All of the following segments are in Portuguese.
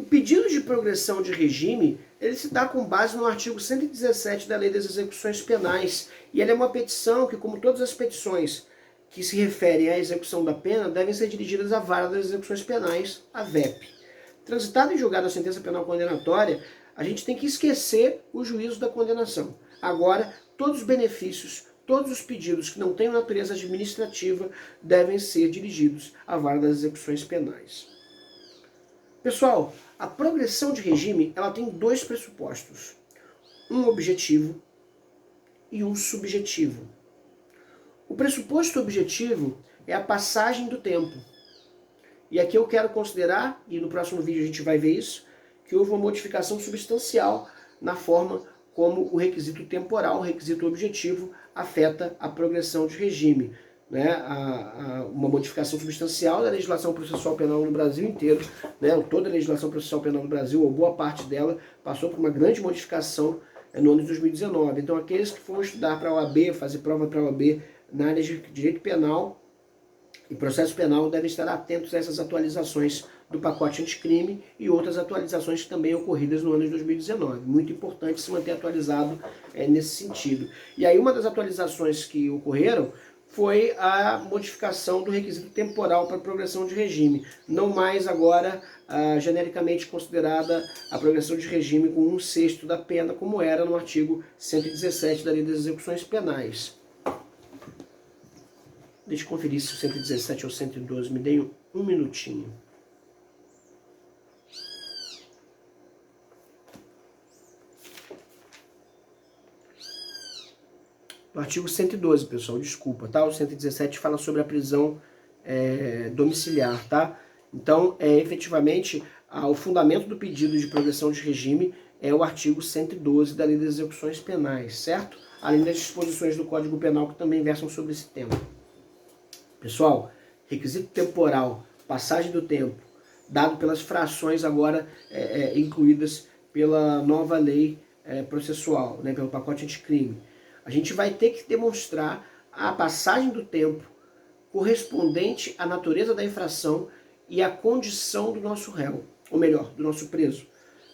pedido de progressão de regime, ele se dá com base no artigo 117 da Lei das Execuções Penais. E ela é uma petição que, como todas as petições que se referem à execução da pena, devem ser dirigidas à Vara das Execuções Penais, a VEP. Transitada e julgada a sentença penal condenatória, a gente tem que esquecer o juízo da condenação. Agora, todos os benefícios, todos os pedidos que não tenham natureza administrativa devem ser dirigidos à Vara das Execuções Penais. Pessoal, a progressão de regime ela tem dois pressupostos, um objetivo e um subjetivo. O pressuposto objetivo é a passagem do tempo. E aqui eu quero considerar, e no próximo vídeo a gente vai ver isso, que houve uma modificação substancial na forma como o requisito temporal, o requisito objetivo, afeta a progressão de regime. Né? Uma modificação substancial da legislação processual penal no Brasil inteiro. Né? Toda a legislação processual penal no Brasil, ou boa parte dela, passou por uma grande modificação no ano de 2019. Então aqueles que foram estudar para a OAB, fazer prova para a OAB na área de direito penal e processo penal devem estar atentos a essas atualizações do pacote anticrime e outras atualizações que também ocorridas no ano de 2019. Muito importante se manter atualizado nesse sentido. E aí uma das atualizações que ocorreram foi a modificação do requisito temporal para progressão de regime. Não mais agora genericamente considerada a progressão de regime com 1/6 da pena, como era no artigo 117 da Lei das Execuções Penais. Deixa eu conferir se o 117 ou 112, me dê um minutinho. No artigo 112, pessoal, desculpa, tá? O 117 fala sobre a prisão domiciliar, tá? Então, efetivamente, o fundamento do pedido de progressão de regime é o artigo 112 da Lei das Execuções Penais, certo? Além das disposições do Código Penal que também versam sobre esse tema. Pessoal, requisito temporal, passagem do tempo, dado pelas frações agora incluídas pela nova lei processual, né, pelo pacote anticrime. A gente vai ter que demonstrar a passagem do tempo correspondente à natureza da infração e à condição do nosso réu, ou melhor, do nosso preso.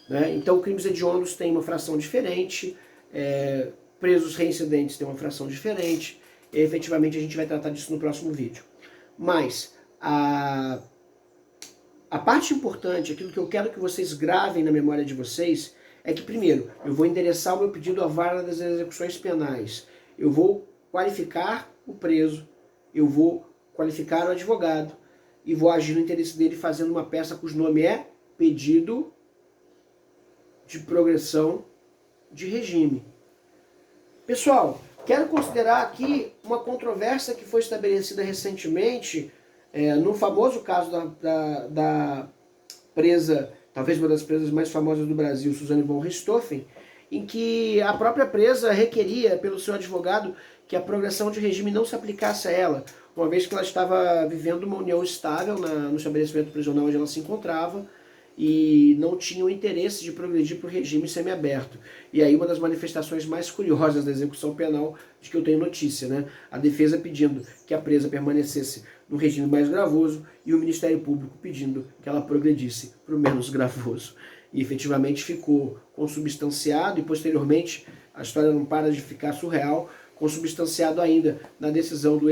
Né? Então, crimes hediondos têm uma fração diferente, presos reincidentes têm uma fração diferente. E, efetivamente, a gente vai tratar disso no próximo vídeo. Mas a parte importante, aquilo que eu quero que vocês gravem na memória de vocês, é que, primeiro, eu vou endereçar o meu pedido à Vara das Execuções Penais. Eu vou qualificar o preso, eu vou qualificar o advogado e vou agir no interesse dele fazendo uma peça cujo nome é Pedido de Progressão de Regime. Pessoal, quero considerar aqui uma controvérsia que foi estabelecida recentemente no famoso caso da presa, talvez uma das presas mais famosas do Brasil, Suzane von Richthofen, em que a própria presa requeria pelo seu advogado que a progressão de regime não se aplicasse a ela, uma vez que ela estava vivendo uma união estável no estabelecimento prisional onde ela se encontrava, e não tinham interesse de progredir para o regime semiaberto. E aí uma das manifestações mais curiosas da execução penal de que eu tenho notícia, né? A defesa pedindo que a presa permanecesse no regime mais gravoso e o Ministério Público pedindo que ela progredisse para o menos gravoso. E efetivamente ficou consubstanciado e posteriormente a história não para de ficar surreal, consubstanciado ainda na decisão do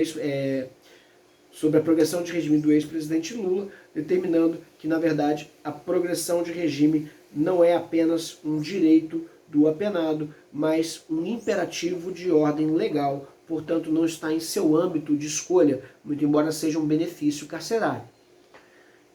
sobre a progressão de regime do ex-presidente Lula, determinando que, na verdade, a progressão de regime não é apenas um direito do apenado, mas um imperativo de ordem legal, portanto não está em seu âmbito de escolha, muito embora seja um benefício carcerário.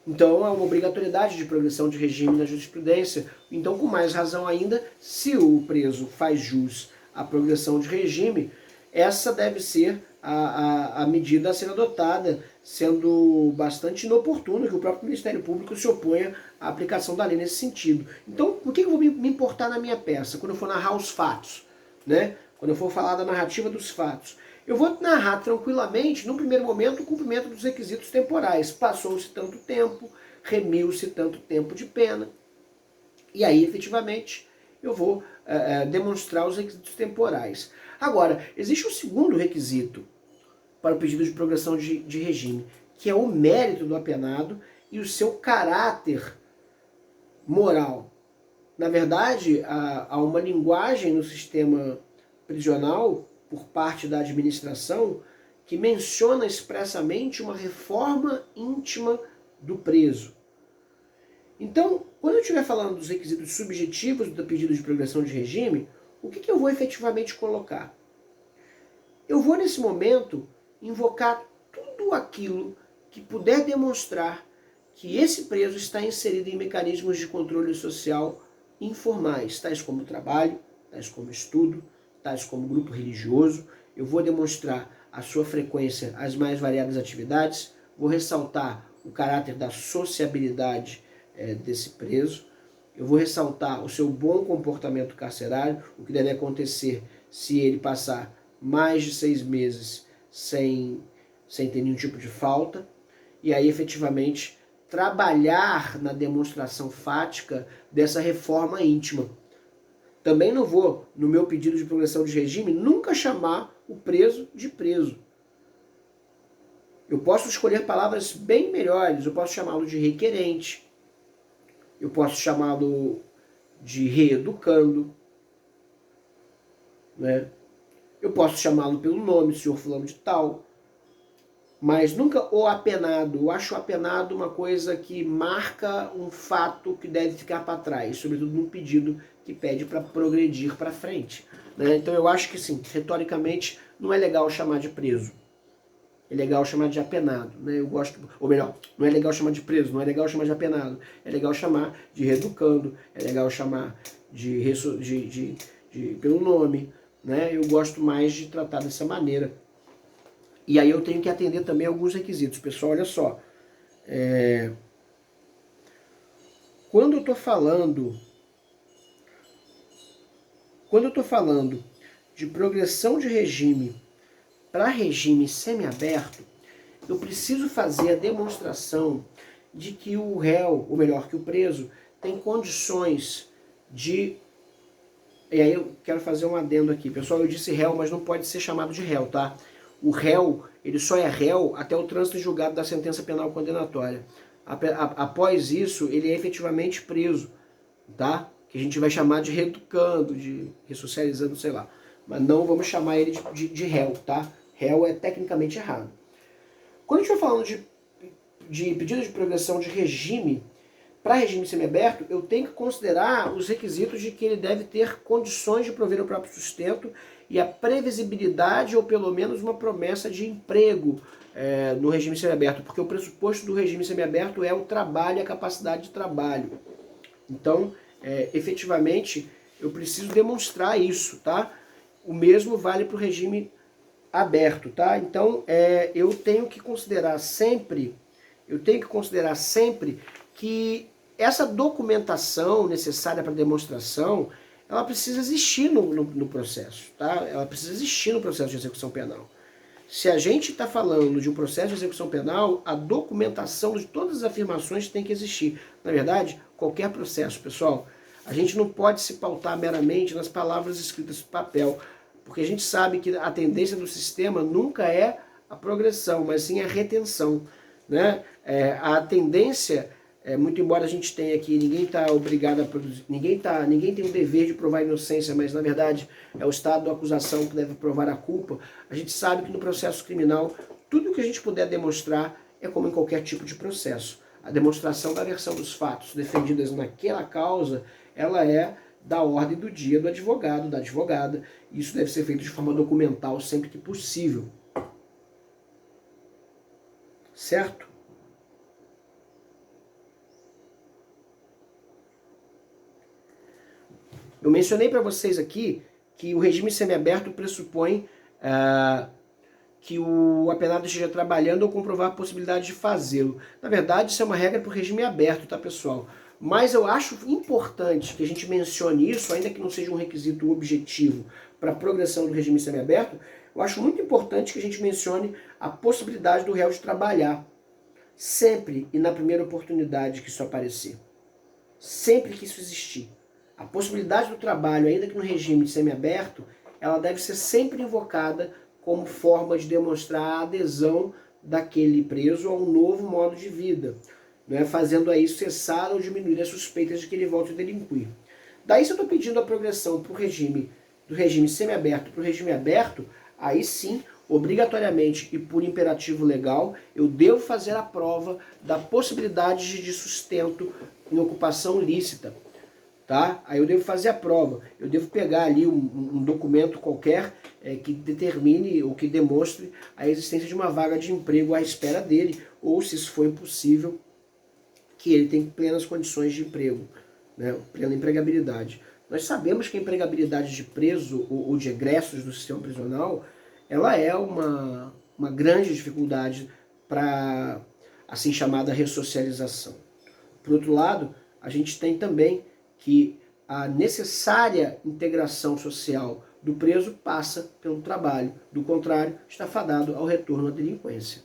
Então há uma obrigatoriedade de progressão de regime na jurisprudência, então com mais razão ainda, se o preso faz jus à progressão de regime, essa deve ser a medida a ser adotada, sendo bastante inoportuno que o próprio Ministério Público se oponha à aplicação da lei nesse sentido. Então, o que eu vou me importar na minha peça, quando eu for narrar os fatos, né? Quando eu for falar da narrativa dos fatos? Eu vou narrar tranquilamente, no primeiro momento, o cumprimento dos requisitos temporais. Passou-se tanto tempo, remiu-se tanto tempo de pena, e aí, efetivamente, eu vou demonstrar os requisitos temporais. Agora, existe um segundo requisito para o pedido de progressão de regime, que é o mérito do apenado e o seu caráter moral. Na verdade, há uma linguagem no sistema prisional, por parte da administração, que menciona expressamente uma reforma íntima do preso. Então, quando eu estiver falando dos requisitos subjetivos do pedido de progressão de regime, o que eu vou efetivamente colocar? Eu vou, nesse momento, invocar tudo aquilo que puder demonstrar que esse preso está inserido em mecanismos de controle social informais, tais como trabalho, tais como estudo, tais como grupo religioso. Eu vou demonstrar a sua frequência às mais variadas atividades, vou ressaltar o caráter da sociabilidade desse preso, eu vou ressaltar o seu bom comportamento carcerário, o que deve acontecer se ele passar mais de 6 meses sem ter nenhum tipo de falta, e aí efetivamente trabalhar na demonstração fática dessa reforma íntima. Também não vou, no meu pedido de progressão de regime, nunca chamar o preso de preso. Eu posso escolher palavras bem melhores, eu posso chamá-lo de requerente, eu posso chamá-lo de reeducando, né? Eu posso chamá-lo pelo nome, senhor fulano de tal, mas nunca o apenado. Eu acho o apenado uma coisa que marca um fato que deve ficar para trás, sobretudo num pedido que pede para progredir para frente, né? Então eu acho que, sim, retoricamente, não é legal chamar de preso. É legal chamar de apenado, né? Eu gosto, ou melhor, não é legal chamar de preso, não é legal chamar de apenado. É legal chamar de reeducando, é legal chamar pelo nome, né? Eu gosto mais de tratar dessa maneira. E aí eu tenho que atender também alguns requisitos. Pessoal, olha só. Quando eu estou falando de progressão de regime para regime semiaberto, eu preciso fazer a demonstração de que o réu, ou melhor, que o preso, tem condições de... E aí eu quero fazer um adendo aqui. Pessoal, eu disse réu, mas não pode ser chamado de réu, tá? O réu, ele só é réu até o trânsito em julgado da sentença penal condenatória. Após isso, ele é efetivamente preso, tá? Que a gente vai chamar de reeducando, de ressocializando, sei lá. Mas não vamos chamar ele de réu, tá? Réu é tecnicamente errado. Quando a gente vai falando de pedido de progressão de regime, para regime semiaberto, eu tenho que considerar os requisitos de que ele deve ter condições de prover o próprio sustento e a previsibilidade ou pelo menos uma promessa de emprego no regime semiaberto, porque o pressuposto do regime semiaberto é o trabalho e a capacidade de trabalho. Então, efetivamente, eu preciso demonstrar isso, tá? O mesmo vale para o regime aberto, tá? Então, eu tenho que considerar sempre que essa documentação necessária para demonstração, ela precisa existir no processo, tá? Ela precisa existir no processo de execução penal. Se a gente está falando de um processo de execução penal, a documentação de todas as afirmações tem que existir. Na verdade, qualquer processo, pessoal, a gente não pode se pautar meramente nas palavras escritas no papel, porque a gente sabe que a tendência do sistema nunca é a progressão, mas sim a retenção, né? A tendência, muito embora a gente tenha aqui, ninguém está obrigado a produzir, ninguém tem o dever de provar a inocência, mas na verdade é o estado da acusação que deve provar a culpa. A gente sabe que no processo criminal, tudo que a gente puder demonstrar é como em qualquer tipo de processo. A demonstração da versão dos fatos defendidas naquela causa, ela é da ordem do dia do advogado, da advogada. Isso deve ser feito de forma documental sempre que possível. Certo? Eu mencionei para vocês aqui que o regime semiaberto pressupõe que o apenado esteja trabalhando ou comprovar a possibilidade de fazê-lo. Na verdade, isso é uma regra para o regime aberto, tá, pessoal? Mas eu acho importante que a gente mencione isso, ainda que não seja um requisito objetivo para a progressão do regime semiaberto, eu acho muito importante que a gente mencione a possibilidade do réu de trabalhar. Sempre e na primeira oportunidade que isso aparecer. Sempre que isso existir. A possibilidade do trabalho, ainda que no regime semiaberto, ela deve ser sempre invocada como forma de demonstrar a adesão daquele preso a um novo modo de vida. né, fazendo aí cessar ou diminuir as suspeitas de que ele volte a delinquir. Daí, se eu estou pedindo a progressão pro regime, do regime semiaberto para o regime aberto, aí sim, obrigatoriamente e por imperativo legal, eu devo fazer a prova da possibilidade de sustento em ocupação lícita. Tá? Aí eu devo fazer a prova, eu devo pegar ali um documento qualquer que determine ou que demonstre a existência de uma vaga de emprego à espera dele, ou se isso for impossível, que ele tem plenas condições de emprego, né? Plena empregabilidade. Nós sabemos que a empregabilidade de preso ou de egressos do sistema prisional, ela é uma grande dificuldade para assim chamada ressocialização. Por outro lado, a gente tem também que a necessária integração social do preso passa pelo trabalho. Do contrário, está fadado ao retorno à delinquência.